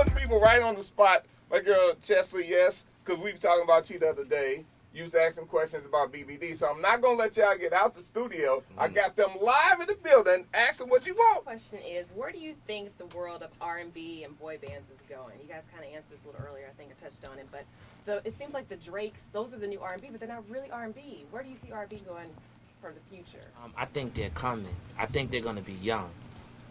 putting people right on the spot. My girl Chesley, yes, because we were talking about you the other day. You was asking questions about BBD, so I'm not gonna let y'all get out the studio. I got them live in the building. Ask them what you want. The question is, where do you think the world of R&B and boy bands is going? You guys kind of answered this a little earlier. I think I touched on it, but it seems like the Drakes, those are the new R&B, but they're not really R&B. Where do you see R&B going for the future? I think they're coming. I think they're gonna be young.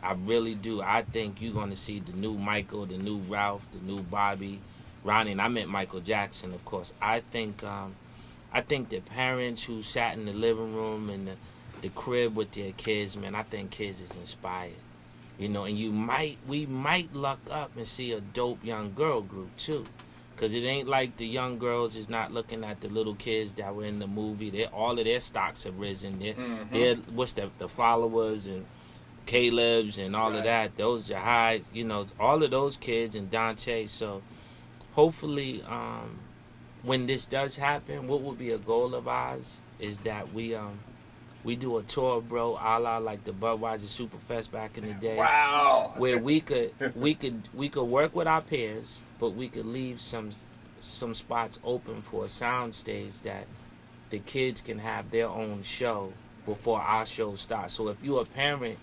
I really do. I think you're gonna see the new Michael, the new Ralph, the new Bobby, Ronnie, and I meant Michael Jackson, of course. I think the parents who sat in the living room and the crib with their kids, man, I think kids is inspired. You know, and we might luck up and see a dope young girl group too. Because it ain't like the young girls is not looking at the little kids that were in the movie. All of their stocks have risen. They're what's the followers and Caleb's and all of that. Those are high, you know, all of those kids and Dante. So hopefully, when this does happen, what would be a goal of ours is that we do a tour, bro, a la like the Budweiser Superfest back in the day. Wow. Where we could work with our peers, but we could leave some spots open for a sound stage that the kids can have their own show before our show starts. So if you're a parent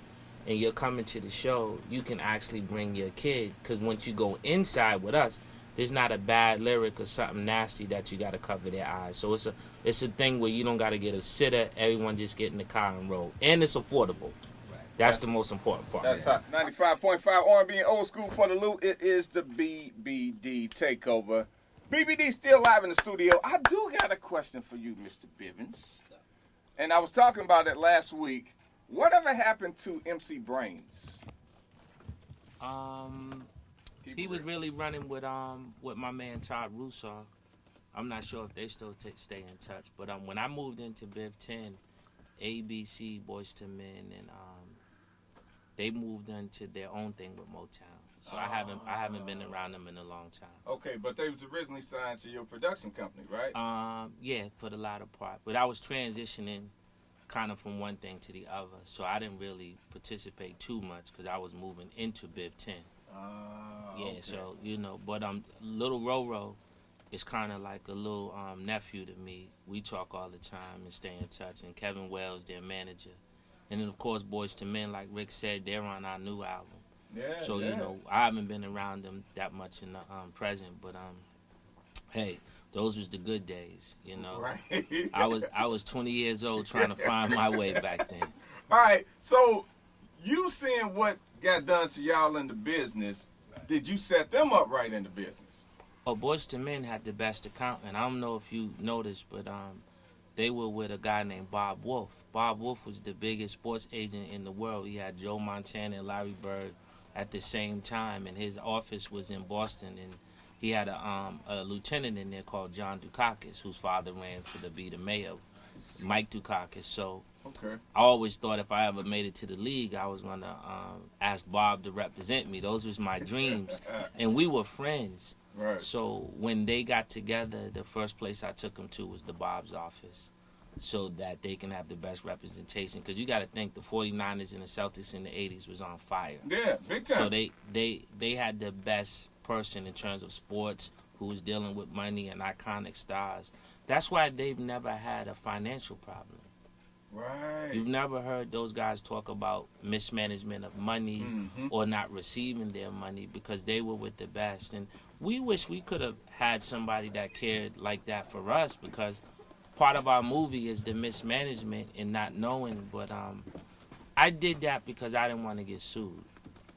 and you're coming to the show, you can actually bring your kid, because once you go inside with us, there's not a bad lyric or something nasty that you got to cover their eyes. So it's a thing where you don't got to get a sitter. Everyone just get in the car and roll, and it's affordable. That's the most important part. That's hot. 95.5 R&B and old school for the loot. It is the BBD takeover. BBD still live in the studio. I do got a question for you, Mr. Bivens. And I was talking about it last week. Whatever happened to MC Brains? He was really running with my man Todd Russo. I'm not sure if they still stay in touch, but when I moved into Biv 10, ABC, Boyz II Men, and they moved into their own thing with Motown. So I haven't been around them in a long time. Okay, but they was originally signed to your production company, right? Yeah, for the latter part. But I was transitioning kind of from one thing to the other, so I didn't really participate too much because I was moving into Biv 10. Yeah, okay. so, you know, but Little Roro is kind of like a little nephew to me. We talk all the time and stay in touch, and Kevin Wells, their manager. And then, of course, Boyz II Men, like Rick said, they're on our new album. Yeah, so, you know, I haven't been around them that much in the present, but, hey, those was the good days, you know. Right. I was 20 years old trying to find my way back then. All right, so you seeing what got done to y'all in the business, did you set them up right in the business? Oh, Boyz II Men had the best accountant. I don't know if you noticed, but they were with a guy named Bob Wolf. Bob Wolf was the biggest sports agent in the world. He had Joe Montana and Larry Bird at the same time, and his office was in Boston, and he had a lieutenant in there called John Dukakis, whose father ran for to be the mayor, Mike Dukakis. So okay. I always thought if I ever made it to the league, I was going to ask Bob to represent me. Those was my dreams. And we were friends. Right. So when they got together, the first place I took them to was the Bob's office so that they can have the best representation. Because you got to think the 49ers and the Celtics in the 80s was on fire. Yeah, big time. So they had the best person in terms of sports who was dealing with money and iconic stars. That's why they've never had a financial problem. Right. You've never heard those guys talk about mismanagement of money or not receiving their money because they were with the best. And we wish we could have had somebody that cared like that for us, because part of our movie is the mismanagement and not knowing. But I did that because I didn't want to get sued.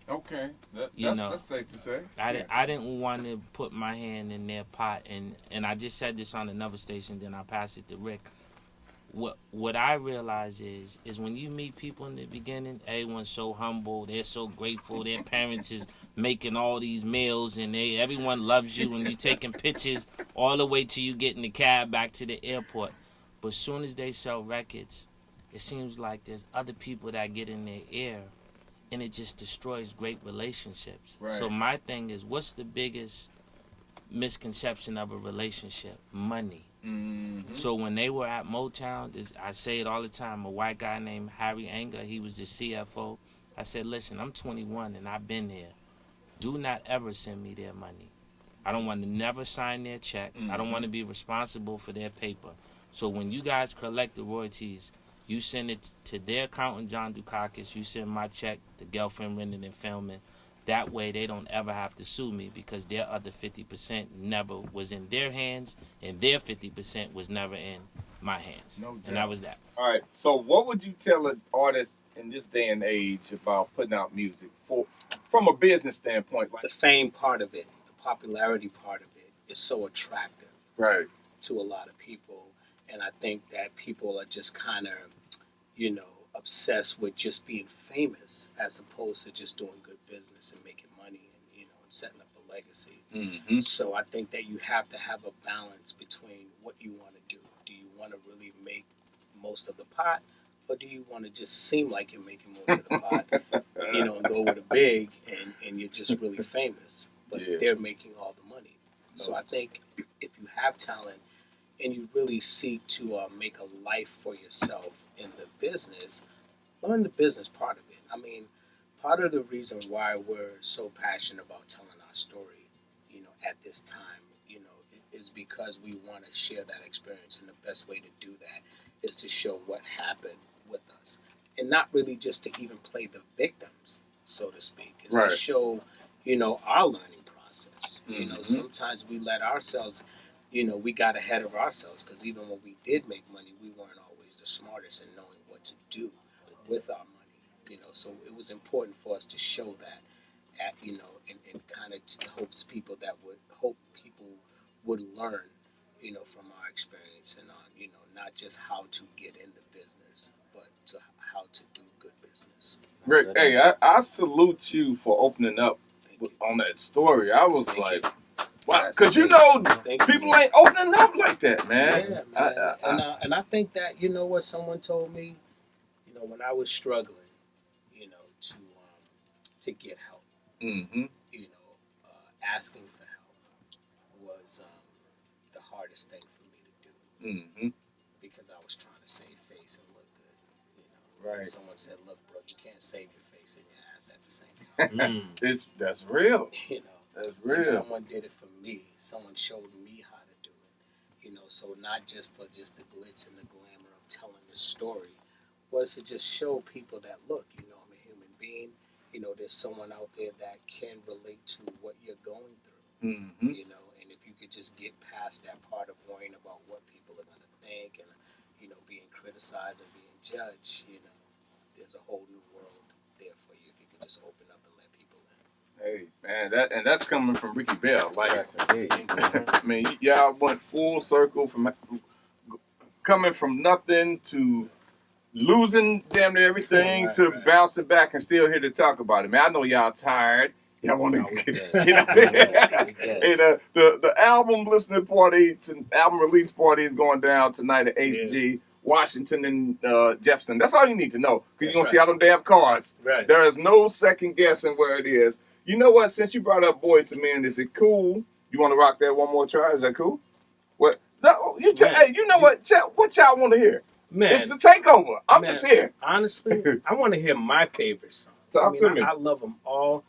Okay, that's safe to say. I didn't want to put my hand in their pot, and I just said this on another station, then I passed it to Rick. What I realize is when you meet people in the beginning, everyone's so humble, they're so grateful, their parents is making all these meals, and everyone loves you, and you're taking pictures all the way till you get in the cab back to the airport. But as soon as they sell records, it seems like there's other people that get in their ear, and it just destroys great relationships. Right. So my thing is, what's the biggest misconception of a relationship? Money. Mm-hmm. So when they were at Motown, I say it all the time, a white guy named Harry Anger, he was the CFO. I said, listen, I'm 21 and I've been here. do not ever send me their money. I don't want to never sign their checks. I don't want to be responsible for their paper. So when you guys collect the royalties, you send it to their accountant, John Dukakis. You send my check to Gelfand Rendon and Filming. That way they don't ever have to sue me because their other 50% never was in their hands and their 50% was never in my hands. No doubt. And that was that. All right. So what would you tell an artist in this day and age about putting out music from a business standpoint? The fame part of it, the popularity part of it is so attractive Right. to a lot of people. And I think that people are just kind of, obsessed with just being famous as opposed to just doing good business and making money and setting up a legacy. Mm-hmm. So I think that you have to have a balance between what you want to do. Do you want to really make most of the pot, or do you want to just seem like you're making most of the pot, and go with a big and you're just really famous, but they're making all the money. So I think if you have talent and you really seek to make a life for yourself in the business, learn the business part of it. I mean, part of the reason why we're so passionate about telling our story, at this time, is because we want to share that experience. And the best way to do that is to show what happened with us. And not really just to even play the victims, so to speak. It's to show, our learning process. Sometimes we let ourselves, we got ahead of ourselves because even when we did make money, we weren't always the smartest in knowing what to do with our money. So it was important for us to show that and kind of hopes people would learn, from our experience and on, not just how to get in the business, but to how to do good business. Rick, hey, I salute you for opening up on that story. I was like, wow, because people ain't opening up like that, man. Yeah, man. And I think that what someone told me, when I was struggling, to get help, asking for help was the hardest thing for me to do, because I was trying to save face and look good. Right. And someone said, "Look, bro, you can't save your face and your ass at the same time." That's real. That's real. And someone did it for me. Someone showed me how to do it. So not just for just the glitz and the glamour of telling the story, was to just show people that, look, I'm a human being. There's someone out there that can relate to what you're going through. And if you could just get past that part of worrying about what people are going to think and, being criticized and being judged, there's a whole new world there for you if you could just open up and let people in. Hey, man, that's coming from Ricky Bell. Like, I mean, y'all went full circle from coming from nothing to losing damn near everything to bouncing back and still here to talk about it. Man, I know y'all tired. Y'all want to get out there. Hey, the album listening party, album release party is going down tonight at HG, Washington and Jefferson. That's all you need to know, because you're going to see all them damn cars. Right. There is no second guessing where it is. You know what? Since you brought up Boys II Men, is it cool? You want to rock that one more try? Is that cool? What? No, hey, you know what? What y'all want to hear? Man, it's the takeover. I'm just here. Honestly, I want to hear my favorite song. Talk to me. I love them all,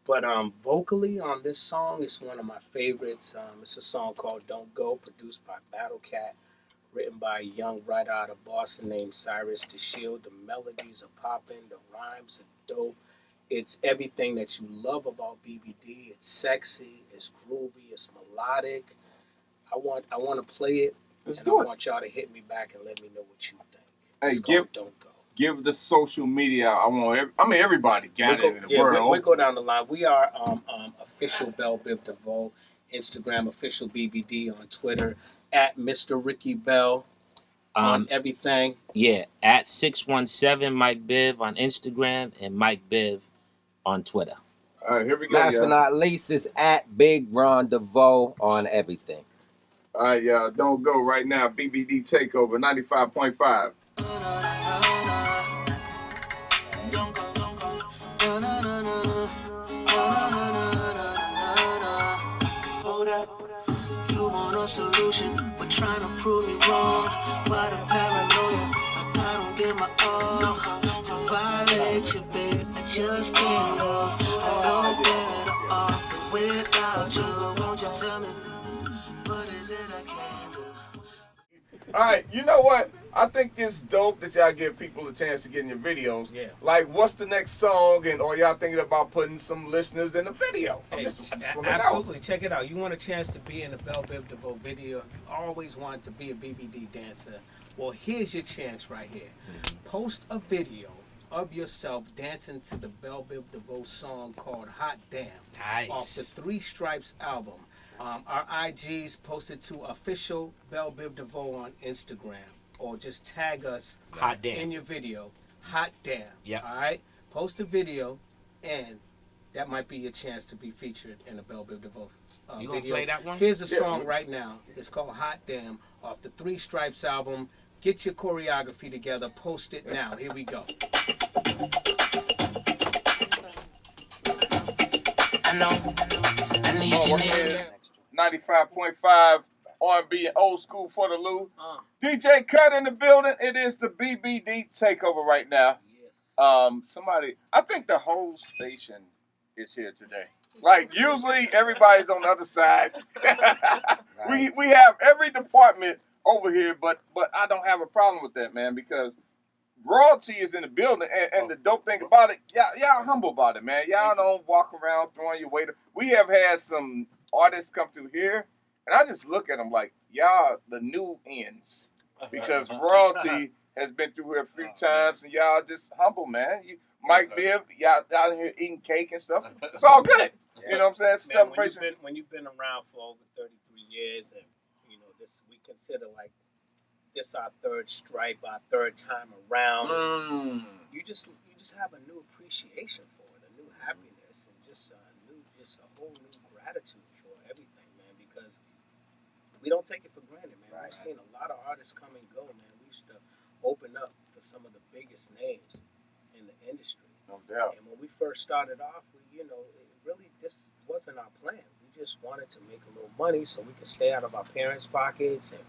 but vocally on this song, it's one of my favorites. It's a song called "Don't Go," produced by Battle Cat, written by a young writer out of Boston named Cyrus DeShield. The melodies are popping, the rhymes are dope. It's everything that you love about BBD. It's sexy, it's groovy, it's melodic. I want to play it. I want y'all to hit me back and let me know what you think. Hey, Don't Go. Give the social media. Everybody got it in the world. We go down the line. We are official Bell Biv Devoe, Instagram official BBD, on Twitter at Mr. Ricky Bell on everything. Yeah, at 617 Mike Biv on Instagram and Mike Biv on Twitter. All right, here we go. Last but not least is at Big Ron DeVoe on everything. All right, y'all, don't go right now. BBD Takeover 95.5. Hold up, you want a solution, but trying to prove me wrong. Why the paranoia? Like I don't give my all to violate you, baby. I just can't love. I know better. without you. Won't you tell me what is it I can do? All right, you know what? I think it's dope that y'all give people a chance to get in your videos. Yeah. Like, what's the next song, and or y'all thinking about putting some listeners in the video? Hey, just wanna absolutely. Check it out. You want a chance to be in the Bell Biv Devoe video. You always wanted to be a BBD dancer. Well, here's your chance right here. Post a video of yourself dancing to the Bell Biv DeVoe song called Hot Damn Nice. off the Three Stripes album. Our IGs posted to official Bell Biv DeVoe on Instagram, or just tag us Hot Damn. in your video. Hot Damn. Yep. All right? Post a video, and that might be your chance to be featured in a Bell Biv DeVoe You gonna video. play that one? Here's the song right now. It's called Hot Damn off the Three Stripes album. Get your choreography together. Post it now. Here we go. I know. I need Oh, you what near. is 95.5 R&B and old school for the Lou. DJ Cut in the building. It is the BBD takeover right now. Somebody, I think the whole station is here today. Like, usually everybody's on the other side. We have every department over here, but I don't have a problem with that, man, because royalty is in the building, and the dope thing about it, y'all humble about it, man. Y'all don't walk around throwing your weight. We have had some artists come through here, and I just look at them like, y'all the new ends, because royalty has been through here a few times, and y'all just humble, man. Mike Biv, y'all out here eating cake and stuff. It's all good. You know what I'm saying? It's a Man, celebration. when you've been around for over 33 years, and you know this, we consider like this our third stripe, our third time around. You just have a new appreciation for it, a new happiness, and just a whole new gratitude for everything, man. Because we don't take it for granted, man. We've seen a lot of artists come and go, man. We used to open up for some of the biggest names in the industry. No doubt. And when we first started off, this wasn't our plan. We just wanted to make a little money so we could stay out of our parents' pockets and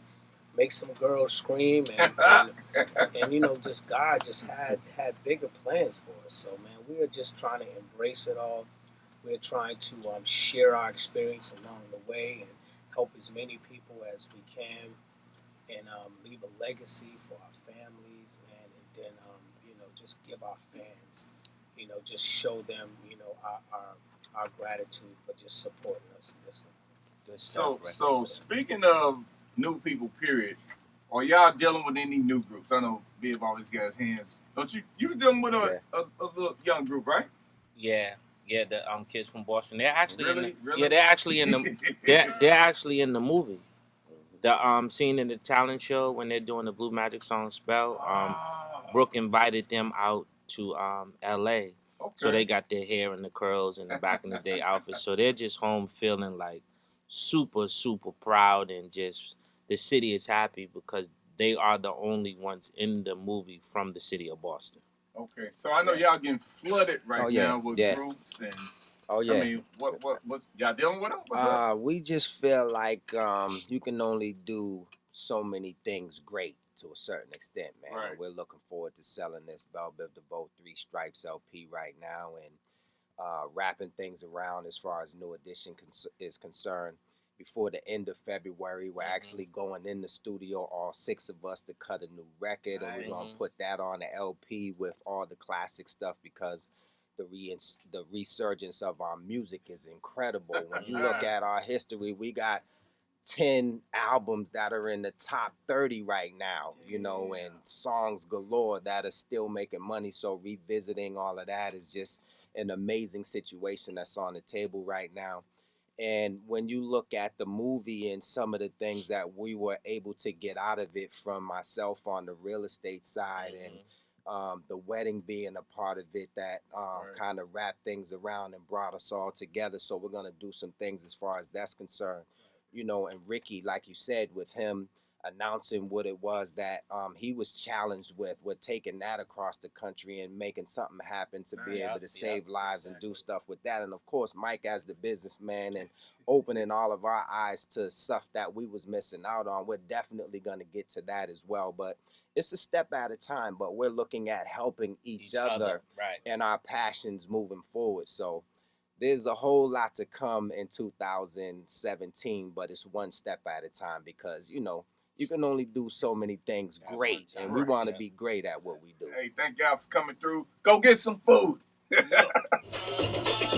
make some girls scream, and you know, just God just had bigger plans for us. So, man, we are just trying to embrace it all. We're trying to share our experience along the way and help as many people as we can, and leave a legacy for our families, man, and then you know, just give our fans, you know, just show them, you know, our gratitude for just supporting us. This stuff. So speaking of new people, period, are y'all dealing with any new groups? I know Biv always got his hands. Don't you? You was dealing with a little young group, right? Yeah, the kids from Boston. They're actually Really? yeah, they're actually in the they're actually in the movie. The scene in the talent show when they're doing the Blue Magic song Spell. Brooke invited them out to L.A. Okay. So they got their hair in the curls and the back in the day outfits. So they're just home feeling like super, super proud, and just the city is happy because they are the only ones in the movie from the city of Boston. Okay. So I know y'all getting flooded now with groups and. Oh yeah. I mean, what's y'all dealing with them? We just feel like you can only do so many things great to a certain extent, man. Right. And we're looking forward to selling this Bell Biv DeVoe Three Stripes LP right now, and wrapping things around as far as New Edition is concerned. Before the end of February, we're actually going in the studio, all 6 of us, to cut a new record, and we're gonna put that on the LP with all the classic stuff, because the resurgence of our music is incredible. When you look at our history, we got 10 albums that are in the top 30 right now, you know, and songs galore that are still making money. So revisiting all of that is just an amazing situation that's on the table right now. And when you look at the movie and some of the things that we were able to get out of it, from myself on the real estate side and the wedding being a part of it, that kind of wrapped things around and brought us all together. So we're going to do some things as far as that's concerned. You know, and Ricky, like you said, with him announcing what it was that he was challenged with, we're taking that across the country and making something happen to be able to save lives and do stuff with that. And of course, Mike as the businessman and opening all of our eyes to stuff that we was missing out on. We're definitely going to get to that as well. But it's a step at a time, but we're looking at helping each other and our passions moving forward. So there's a whole lot to come in 2017, but it's one step at a time because, you know, you can only do so many things At great, one time. and we Right, want to yeah. be great at what we do. Hey, thank y'all for coming through. Go get some food. Look.